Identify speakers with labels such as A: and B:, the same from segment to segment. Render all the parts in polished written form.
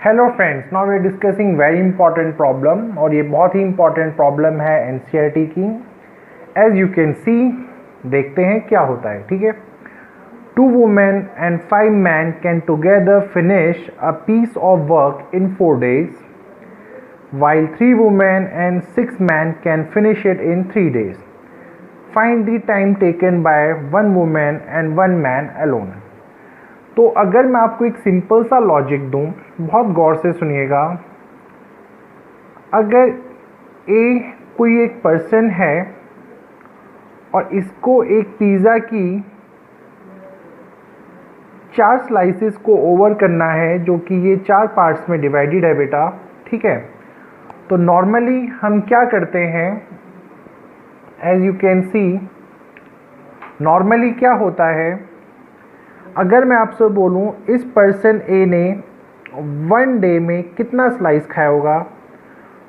A: Hello friends, now we are discussing very important problem और ये बहुत ही इंपॉर्टेंट प्रॉब्लम है एनसीईआरटी की। एज यू कैन सी, देखते हैं क्या होता है। ठीक है, 2 women and 5 men can together finish a piece of work in 4 days, while 3 women and 6 men can finish it in 3 days. Find the time taken by 1 woman and 1 man alone. तो अगर मैं आपको एक सिंपल सा logic दूं, बहुत गौर से सुनिएगा। अगर ए कोई एक पर्सन है और इसको एक पिज़्ज़ा की 4 स्लाइसेस को ओवर करना है, जो कि ये 4 पार्ट्स में डिवाइडेड है बेटा। ठीक है, तो नॉर्मली हम क्या करते हैं, as you can see, normally क्या होता है, अगर मैं आपसे बोलूं इस पर्सन ए ने 1 डे में कितना स्लाइस खाया होगा,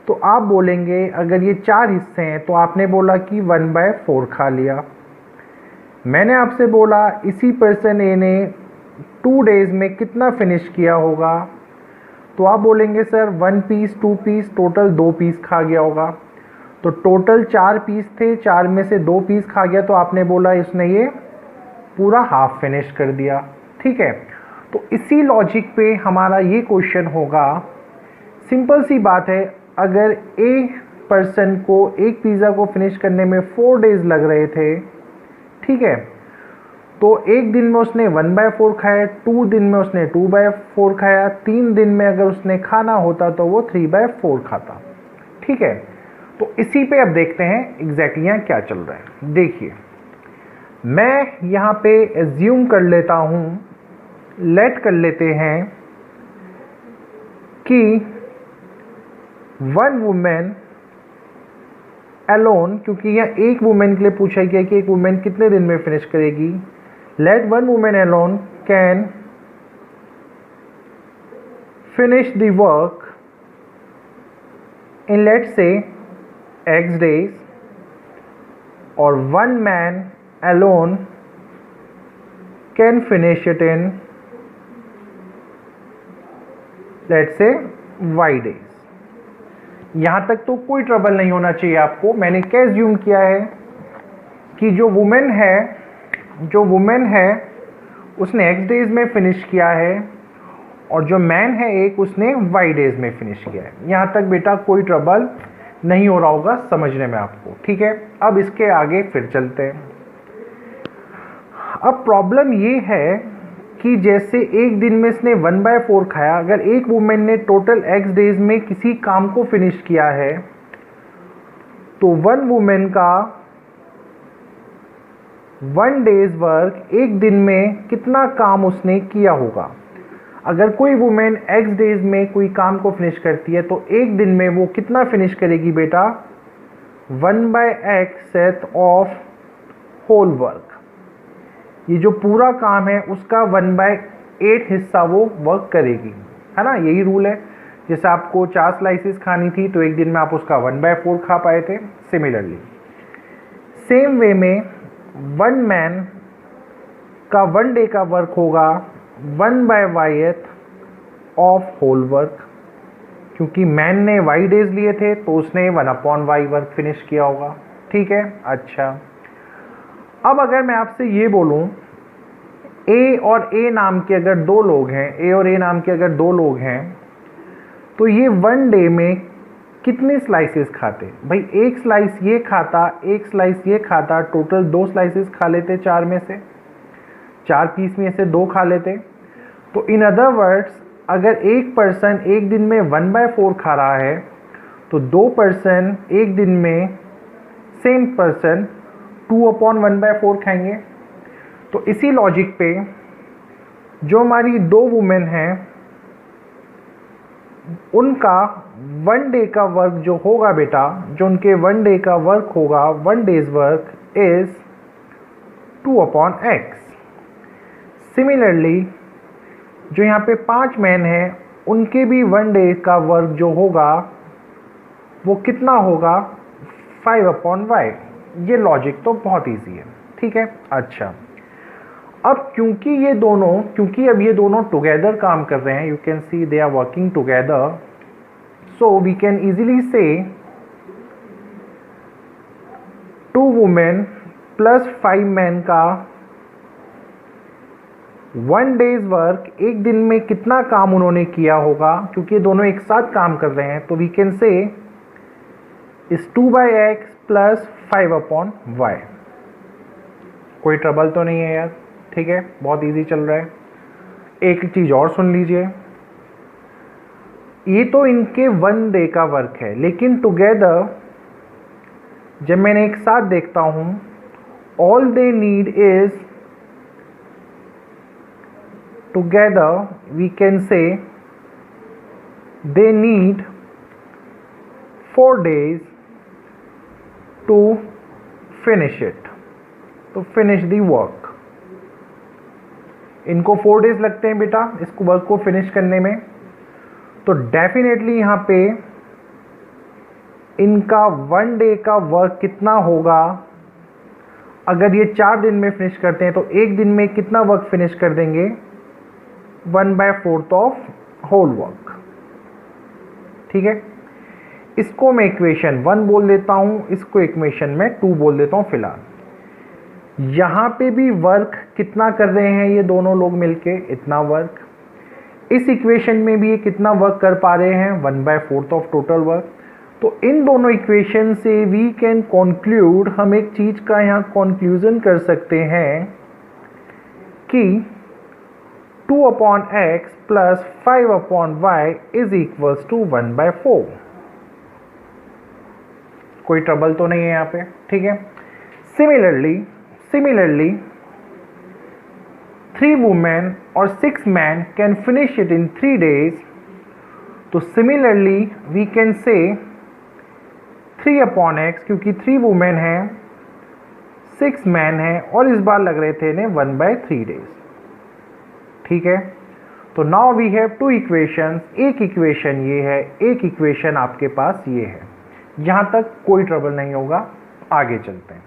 A: तो आप बोलेंगे अगर ये 4 हिस्से हैं तो आपने बोला कि 1/4 खा लिया। मैंने आपसे बोला इसी पर्सन ए ने 2 डेज़ में कितना फिनिश किया होगा, तो आप बोलेंगे sir 1 piece 2 piece total 2 piece खा गया होगा। तो टोटल 4 पीस थे, 4 में से 2 पीस खा गया, तो आपने बोला इसने ये पूरा हाफ फिनिश कर दिया। ठीक है, तो इसी लॉजिक पे हमारा ये क्वेश्चन होगा। सिंपल सी बात है, अगर ए पर्सन को एक पिज़्ज़ा को फिनिश करने में 4 डेज़ लग रहे थे, ठीक है, तो एक दिन में उसने 1/4 खाया, 2 दिन में उसने 2/4 खाया, 3 दिन में अगर उसने खाना होता तो वो 3/4 खाता। ठीक है, तो इसी पे अब देखते हैं एग्जैक्टली यहाँ क्या चल रहा है। देखिए, मैं यहाँ पे एज्यूम कर लेता हूँ, लेट कर लेते हैं कि 1 वुमेन अलोन, क्योंकि यहाँ एक वुमेन के लिए पूछा गया कि एक वुमेन कितने दिन में फिनिश करेगी। Let 1 women alone can finish the work in let say X days, और 1 man alone can finish it in let's say Y days। यहाँ तक तो कोई ट्रबल नहीं होना चाहिए आपको। मैंने क्या एज्यूम किया है कि जो वुमेन है उसने X डेज में फिनिश किया है, और जो मैन है एक, उसने Y डेज में फिनिश किया है। यहाँ तक बेटा कोई ट्रबल नहीं हो रहा होगा समझने में आपको। ठीक है, अब इसके आगे फिर चलते हैं। अब प्रॉब्लम ये है कि जैसे एक दिन में इसने 1/4 खाया, अगर एक वुमेन ने टोटल X डेज में किसी काम को फिनिश किया है, तो 1 वुमेन का 1 डेज वर्क एक दिन में कितना काम उसने किया होगा। अगर कोई वुमेन X डेज में कोई काम को फिनिश करती है, तो एक दिन में वो कितना फिनिश करेगी बेटा, 1/X set of whole work. ये जो पूरा काम है उसका 1/8 हिस्सा वो वर्क करेगी, है ना। यही रूल है, जैसे आपको 4 स्लाइसेस खानी थी तो एक दिन में आप उसका 1/4 खा पाए थे। सिमिलरली सेम वे में 1 मैन का 1 डे का वर्क होगा 1/Y ऑफ होल वर्क, क्योंकि मैन ने Y डेज लिए थे तो उसने 1/Y वर्क फिनिश किया होगा। ठीक है, अच्छा, अब अगर मैं आपसे ये बोलूं A और A नाम के अगर 2 लोग हैं, A और A नाम के अगर 2 लोग हैं, तो ये 1 डे में कितने स्लाइसेस खाते। भाई एक स्लाइस ये खाता, एक स्लाइस ये खाता, टोटल 2 स्लाइसेस खा लेते 4 में से, 4 पीस में से 2 खा लेते। तो इन अदर वर्ड्स, अगर एक पर्सन एक दिन में 1/4 खा रहा है, तो 2 पर्सन एक दिन में, सेम पर्सन 2/1/4 खाएंगे। तो इसी लॉजिक पे जो हमारी 2 वुमेन हैं, उनका 1 डे का वर्क जो होगा बेटा, जो उनके 1 डे का वर्क होगा, 1 days work is 2/X। Similarly जो यहाँ पे 5 मैन हैं, उनके भी 1 डे का वर्क जो होगा वो कितना होगा, 5/Y। ये लॉजिक तो बहुत इजी है। ठीक है, अच्छा, अब क्योंकि अब ये दोनों टुगेदर काम कर रहे हैं, you can see they are working together, so we can easily say 2 women plus 5 man का 1 डेज वर्क, एक दिन में कितना काम उन्होंने किया होगा, क्योंकि दोनों एक साथ काम कर रहे हैं, तो वी कैन से इस 2/x प्लस 5/y। कोई ट्रबल तो नहीं है यार, ठीक है, बहुत इजी चल रहा है। एक चीज़ और सुन लीजिए, ये तो इनके 1 डे का वर्क है, लेकिन टुगेदर जब मैंने एक साथ देखता हूँ, all they need is together we can say they need 4 days to finish it, to finish the work। इनको 4 डेज लगते हैं बेटा इस वर्क को फिनिश करने में, तो डेफिनेटली यहाँ पे इनका 1 डे का वर्क कितना होगा। अगर ये 4 दिन में फिनिश करते हैं तो एक दिन में कितना वर्क फिनिश कर देंगे, 1/4 ऑफ होल वर्क। ठीक है, इसको मैं इक्वेशन 1 बोल देता हूँ, इसको इक्वेशन में 2 बोल देता हूँ फिलहाल। यहाँ पे भी वर्क कितना कर रहे हैं ये दोनों लोग मिलके, इतना वर्क। इस इक्वेशन में भी ये कितना वर्क कर पा रहे हैं, 1/4 ऑफ टोटल वर्क। तो इन दोनों इक्वेशन से वी कैन कंक्लूड, हम एक चीज़ का यहाँ कंक्लूजन कर सकते हैं कि 2/x plus 5/y is equals to 1/4। कोई ट्रबल तो नहीं है यहाँ पे, ठीक है। सिमिलरली 3 वुमेन और 6 men can finish it in 3 days. तो similarly we can say 3/x, क्योंकि 3 वुमेन हैं 6 मैन हैं और इस बार लग रहे थे इन्हें 1/3 डेज। ठीक है, तो नाउ वी हैव 2 इक्वेशंस, एक इक्वेशन ये है, एक इक्वेशन आपके पास ये है। यहाँ तक कोई ट्रबल नहीं होगा, आगे चलते हैं।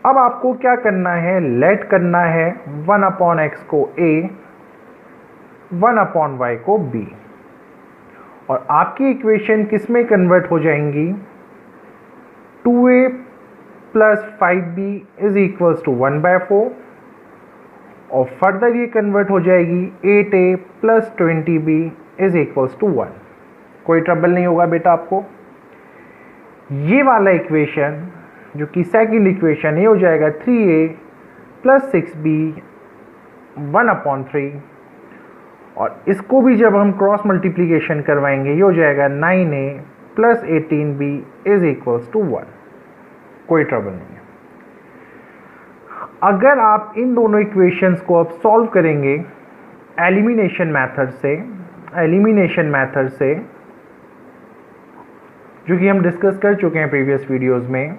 A: अब आपको क्या करना है, लेट करना है 1/x को a, 1/y को b, और आपकी इक्वेशन किस में कन्वर्ट हो जाएंगी, 2a plus 5b is equals to 1/4, और फर्दर ये कन्वर्ट हो जाएगी 8a plus 20b is equals to 1। कोई ट्रबल नहीं होगा बेटा आपको। ये वाला इक्वेशन जो कि सेकंड इक्वेशन, ये हो जाएगा 3a प्लस 6b 1/3, और इसको भी जब हम क्रॉस मल्टीप्लिकेशन करवाएंगे ये हो जाएगा 9a plus 18b is equals to 1। कोई ट्रबल नहीं है। अगर आप इन दोनों इक्वेशंस को अब सॉल्व करेंगे एलिमिनेशन मेथड से, जो कि हम डिस्कस कर चुके हैं प्रीवियस वीडियोस में,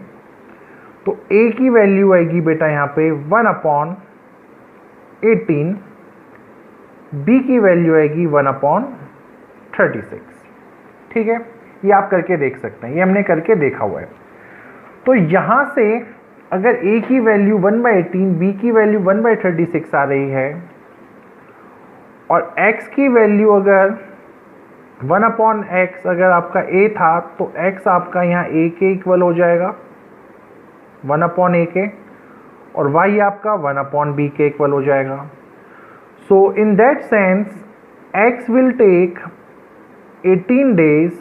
A: तो a की वैल्यू आएगी बेटा यहाँ पे 1/18, b की वैल्यू आएगी 1/36। ठीक है, ये आप करके देख सकते हैं, ये हमने करके देखा हुआ है। तो यहाँ से अगर a की वैल्यू 1/18, b की वैल्यू 1/36 आ रही है, और x की वैल्यू अगर 1/x अगर आपका a था, तो x आपका यहाँ a के इक्वल हो जाएगा 1/a के, और y आपका 1/b के इक्वल हो जाएगा। So in that sense x will take 18 days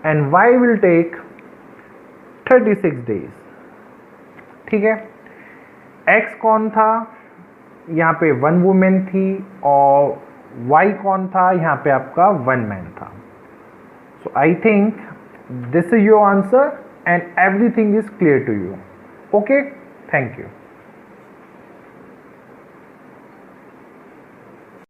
A: and y will take 36 days. ठीक है, x कौन था, यहाँ पे 1 वुमेन थी, और y कौन था, यहाँ पे आपका 1 मैन था। So I think this is your answer and everything is clear to you. Okay, thank you.